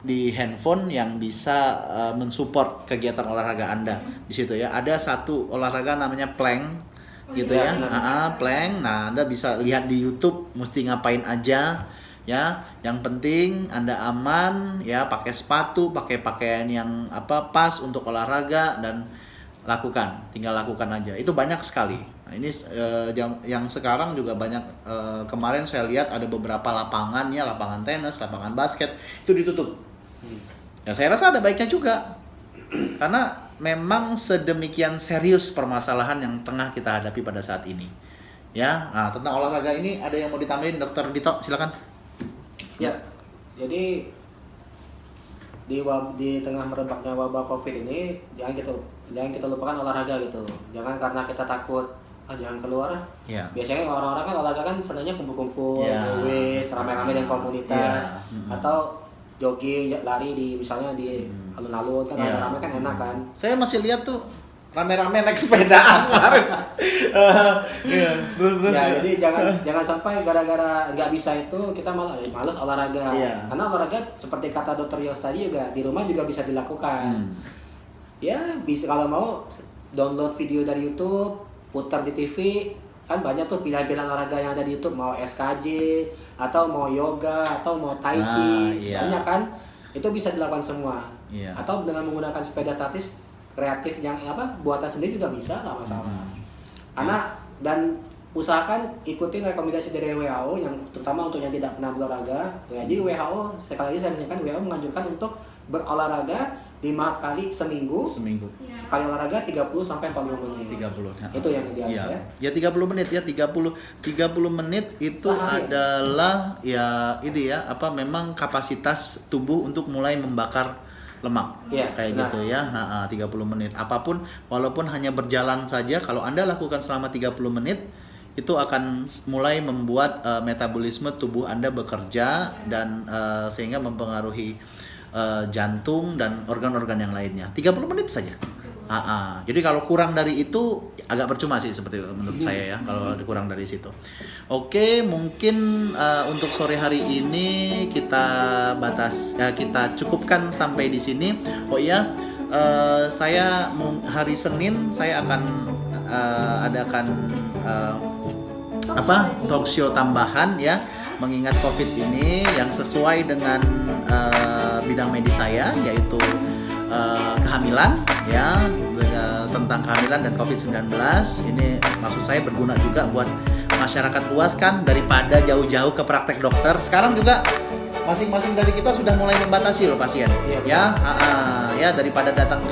di handphone yang bisa mensupport kegiatan olahraga Anda di situ ya. Ada satu olahraga namanya plank gitu iya, ya. benar. Plank. Nah, Anda bisa lihat di YouTube mesti ngapain aja ya. Yang penting Anda aman ya, pakai sepatu, pakai pakaian yang pas untuk olahraga, dan tinggal lakukan aja. Itu banyak sekali. Nah, ini yang sekarang juga banyak, kemarin saya lihat ada beberapa lapangan ya, lapangan tenis, lapangan basket itu ditutup. Ya saya rasa ada baiknya juga. Karena memang sedemikian serius permasalahan yang tengah kita hadapi pada saat ini. Ya, nah tentang olahraga ini ada yang mau ditambahin, Dokter Dito, silakan. Ya, jadi di tengah merebaknya wabah COVID ini jangan kita lupakan olahraga gitu. Jangan karena kita takut jangan keluar. Ya. Biasanya orang-orang kan olahraga kan senangnya kumpul-kumpul, Ya. wes rame-rame dengan komunitas, Ya. atau jogging, lari di misalnya di alun-alun kan Ya. rame-rame kan enak kan. Saya masih lihat tuh rame-rame naik sepedaan kemarin. Iya, terus. Ya, jadi jangan sampai gara-gara nggak bisa itu kita malah malas olahraga. Iya. Karena olahraga seperti kata Dr. Yos tadi juga di rumah juga bisa dilakukan. Ya, bisa kalau mau download video dari YouTube, putar di TV, kan banyak tuh pilihan-pilihan olahraga yang ada di YouTube, mau SKJ atau mau yoga atau mau tai chi, Iya. banyak kan? Itu bisa dilakukan semua. Iya. Atau dengan menggunakan sepeda statis kreatif yang buatan sendiri juga bisa, nggak masalah. Karena dan usahakan ikutin rekomendasi dari WHO yang terutama untuk yang tidak pernah berolahraga. Ya, jadi WHO sekali lagi saya mengingatkan, WHO menganjurkan untuk berolahraga 5 kali seminggu. Ya. Sekali olahraga 30 sampai 45 menit. 30. Itu yang ideal Iya. ya. Ya 30 menit ya, 30 menit itu Sehari. adalah ya ini ya, memang kapasitas tubuh untuk mulai membakar lemak. Iya, Kayak benar. gitu ya. 30 menit. Apapun, walaupun hanya berjalan saja, kalau Anda lakukan selama 30 menit itu akan mulai membuat metabolisme tubuh Anda bekerja, dan sehingga mempengaruhi jantung dan organ-organ yang lainnya. 30 menit saja. Jadi kalau kurang dari itu agak percuma sih, seperti menurut saya ya, kalau kurang dari situ. Oke, mungkin untuk sore hari ini kita cukupkan sampai di sini. Oh iya, saya hari Senin saya akan adakan talk show tambahan ya, mengingat COVID ini yang sesuai dengan bidang medis saya, yaitu kehamilan ya, tentang kehamilan dan COVID-19. Ini maksud saya berguna juga buat masyarakat luas kan, daripada jauh-jauh ke praktek dokter. Sekarang juga masing-masing dari kita sudah mulai membatasi loh pasien. Iya, Ya, daripada datang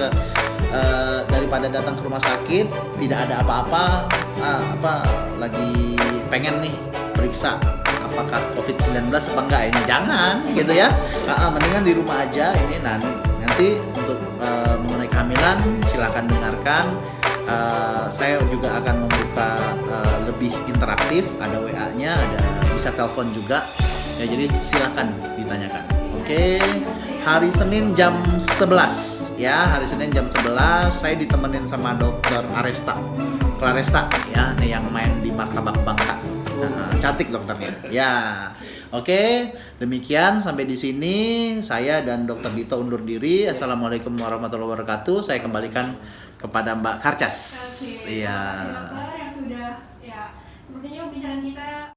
ke rumah sakit tidak ada apa-apa, lagi pengen nih periksa apakah COVID-19 apa enggak ini, jangan gitu ya. Mendingan di rumah aja ini. Nah, nanti untuk mengenai kehamilan silakan dengarkan. Saya juga akan membuka lebih interaktif, ada WA-nya, ada bisa telepon juga. Ya, jadi silakan ditanyakan. Oke. Hari Senin jam 11 ya, hari Senin jam 11 saya ditemenin sama dokter Claresta ya, nih yang main di Martabak Bangka. Cantik dokternya. Ya. Oke, demikian sampai di sini saya dan Dokter Dito undur diri. Assalamualaikum warahmatullahi wabarakatuh. Saya kembalikan kepada Mbak Karcas. Oke, Iya. terima kasih dokter yang sudah ya sepertinya pembicaraan kita